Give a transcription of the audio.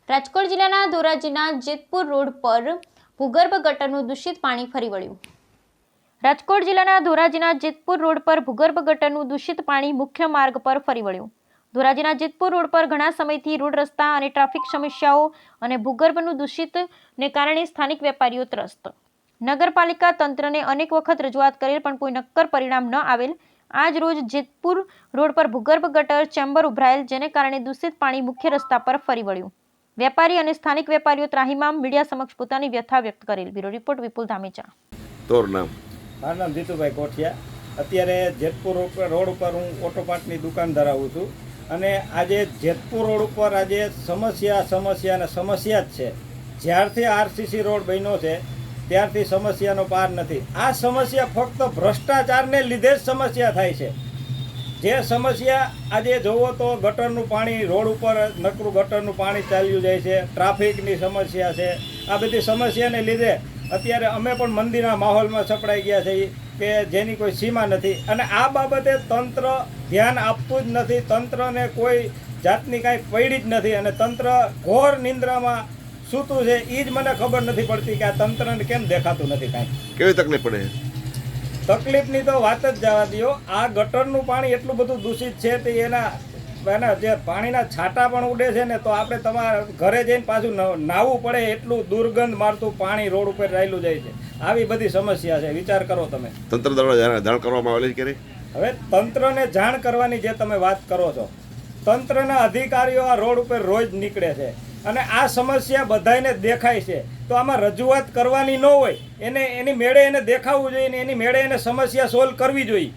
રાજકોટ જિલ્લાના ધોરાજીના જેતપુર રોડ પર ભૂગર્ભ ગટરનું દૂષિત પાણી ફરી વળ્યું. રાજકોટ જિલ્લાના ધોરાજીના જેતપુર રોડ પર ભૂગર્ભ ગટરનું દૂષિત પાણી મુખ્ય માર્ગ પર ફરી વળ્યું. ધોરાજીના જેતપુર રોડ પર ઘણા સમયથી રોડ રસ્તા અને ટ્રાફિક સમસ્યાઓ અને ભૂગર્ભનું દૂષિતને કારણે સ્થાનિક વેપારીઓ ત્રસ્ત. નગરપાલિકા તંત્રને અનેક વખત રજૂઆત કરેલ પણ કોઈ નક્કર પરિણામ ન આવેલ. આજ રોજ જેતપુર રોડ પર ભૂગર્ભ ગટર ચેમ્બર ઉભરાયેલ, જેને કારણે દૂષિત પાણી મુખ્ય રસ્તા પર ફરી વળ્યું. વેપારી અને સ્થાનિક વેપારીઓ ત્રાહિમામ મીડિયા સમક્ષ પોતાની વ્યથા વ્યક્ત કરેલ. બ્યુરો રિપોર્ટ વિપુલ ધામેચા. મારું નામ જીતુભાઈ કોઠિયા. અત્યારે જેતપુર રોડ ઉપર હું ઓટો પાર્ટની દુકાન ધરાવું છું અને આજે જેતપુર રોડ ઉપર આજે સમસ્યા જ છે. જ્યારથી આરસીસી રોડ બન્યો છે ત્યારથી સમસ્યાનો પાર નથી. આ સમસ્યા ફક્ત ભ્રષ્ટાચારને લીધે જ સમસ્યા થાય છે. જે સમસ્યા આજે જોવો તો ગટરનું પાણી રોડ ઉપર નકરું ગટરનું પાણી ચાલ્યું જાય છે, ટ્રાફિકની સમસ્યા છે. આ બધી સમસ્યાને લીધે અત્યારે અમે પણ મંદિરના માહોલમાં સપડાઈ ગયા છીએ કે જેની કોઈ સીમા નથી અને આ બાબતે તંત્ર ધ્યાન આપતું જ નથી. તંત્રને કોઈ જાતની કાંઈ પડી જ નથી અને તંત્ર ઘોર નિંદ્રામાં સૂતું છે. એ જ મને ખબર નથી પડતી કે આ તંત્રને કેમ દેખાતું નથી કાંઈ. કેવી તકલીફ પડે? તકલીફની તો વાત જ જવા દો. આ ગટરનું પાણી એટલું બધું દૂષિત છે તે એના જે પાણીના છાંટા પણ ઉડે છે ને તો આપણે તમારા ઘરે જઈને પાછું નાહવું પડે એટલું દુર્ગંધ મારતું પાણી રોડ ઉપર રહેલું જાય છે. આવી બધી સમસ્યા છે. વિચાર કરો તમે. તંત્ર દ્વારા જાણ કરવામાં આવેલી છે? હવે તંત્રને જાણ કરવાની જે તમે વાત કરો છો, તંત્રના અધિકારીઓ આ રોડ ઉપર રોજ નીકળે છે અને આ સમસ્યા બધાને દેખાય છે. તો આમાં રજૂઆત કરવાની ન હોય, એની મેળે એને દેખાવું જોઈએ ને એની મેળે એને સમસ્યા સોલ્વ કરવી જોઈએ.